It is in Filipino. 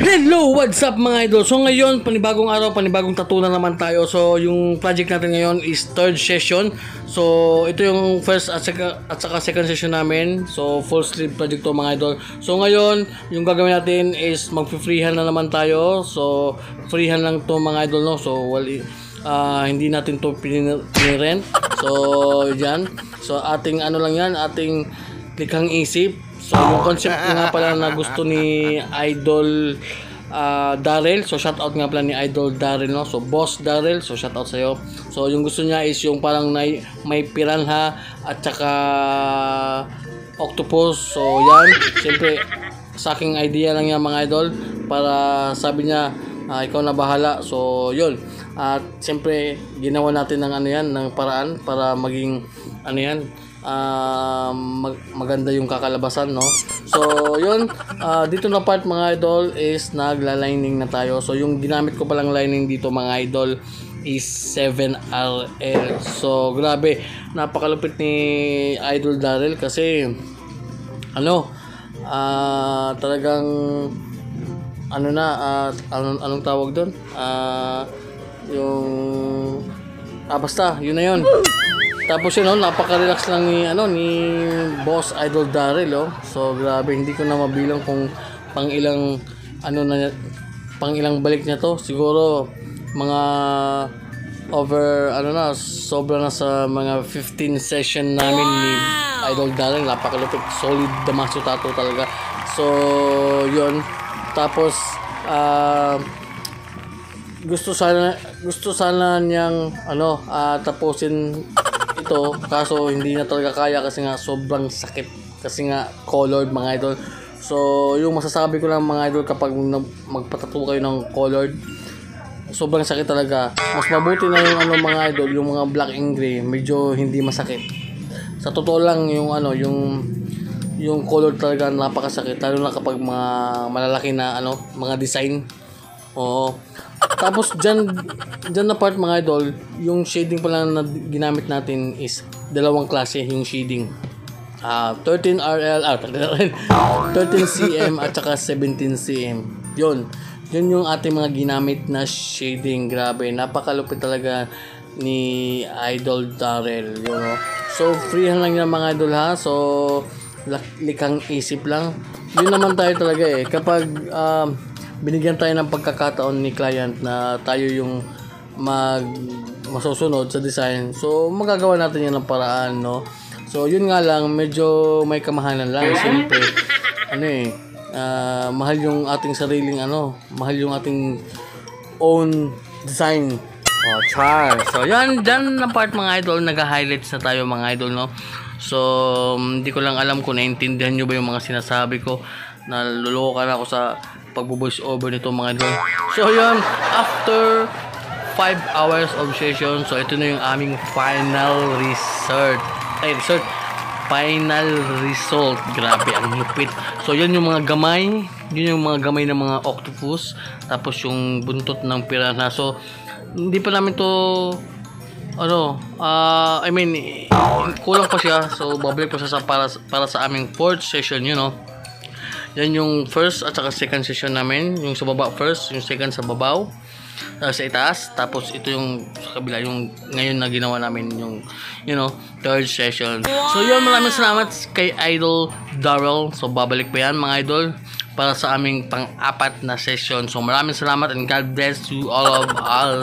Hello, what's up mga idol? So ngayon, panibagong araw, panibagong tatunan naman tayo. So yung project natin ngayon is third session. So ito yung first at saka second session namin. So full sleeve project to mga idol. So ngayon, yung gagawin natin is mag-freehand na naman tayo. So freehand lang to mga idol, no? So hindi natin to pinirent. So yan. So ating ano lang yan, ating likhang isip. So yung concept nga pala na gusto ni Idol Daryl. So shout out nga pala ni Idol Daryl, no? So Boss Daryl, so shout out sa'yo. So yung gusto niya is yung parang may piranha at saka octopus. So yan, siyempre sa aking idea lang yan mga idol. Para sabi niya, ikaw na bahala. So yun. At siyempre ginawa natin ng ano yan, ng paraan para maging ano yan, maganda yung kakalabasan, no? So yun, dito na part mga idol is nagla-lining na tayo. So yung ginamit ko palang lining dito mga idol is 7RL. So grabe, napakalupit ni Idol Daryl kasi ano, talagang ano na, anong tawag doon, yung basta yun na yun. Tapos yun, napaka-relax lang ni Boss Idol Daryl, oh. So grabe, hindi ko na mabilang kung pang ilang balik niya to. Siguro mga sobra na sa mga 15 session namin ni Idol Daryl. Napakalupit, solid Damaso tattoo talaga. So yun. Tapos gusto sana niyang tapusin ito, kaso hindi na talaga kaya kasi nga sobrang sakit, kasi nga colored mga idol. So yung masasabi ko lang mga idol, kapag magpatattoo kayo ng colored, sobrang sakit talaga. Mas mabuti na yung mga idol, yung mga black and gray, medyo hindi masakit. Sa totoo lang yung colored talaga napakasakit, lalo na kapag mga malalaki na mga design. Oo. Tapos dyan na part mga idol, yung shading pala na ginamit natin is dalawang klase yung shading. 13RL, 13cm at saka 17cm. Yun yung ating mga ginamit na shading. Grabe, napakalupit talaga ni Idol Daryl, you know? So freehand lang yan mga idol, ha. So likhang isip lang. Yun naman tayo talaga kapag binigyan tayo ng pagkakataon ni client na tayo yung masusunod sa design. So magagawa natin yan ng paraan, no? So yun nga lang, medyo may kamahalan lang. Siyempre mahal yung ating sariling mahal yung ating own design. So yan, dyan na part mga idol, nag-highlights na tayo mga idol, no? So hindi ko lang alam kung naintindihan nyo ba yung mga sinasabi ko. Naluloko na ako sa pagbo-voice over nito mga idol. So yun, after 5 hours of session, so ito na yung aming final final result. Grabe, ang lupit. So yun yung mga gamay, ng mga octopus, tapos yung buntot ng piranha. So hindi pa namin to kulang pa siya. So babalik pa siya para sa aming fourth session, you know. Yan yung first at saka second session namin. Yung sa baba first, yung second sa babaw, sa itaas. Tapos ito yung sa kabila, yung ngayon na ginawa namin, yung third session. So yun, maraming salamat kay Idol Daryl. So babalik pa yan mga idol para sa aming pang-apat na session. So maraming salamat and God bless you all of us.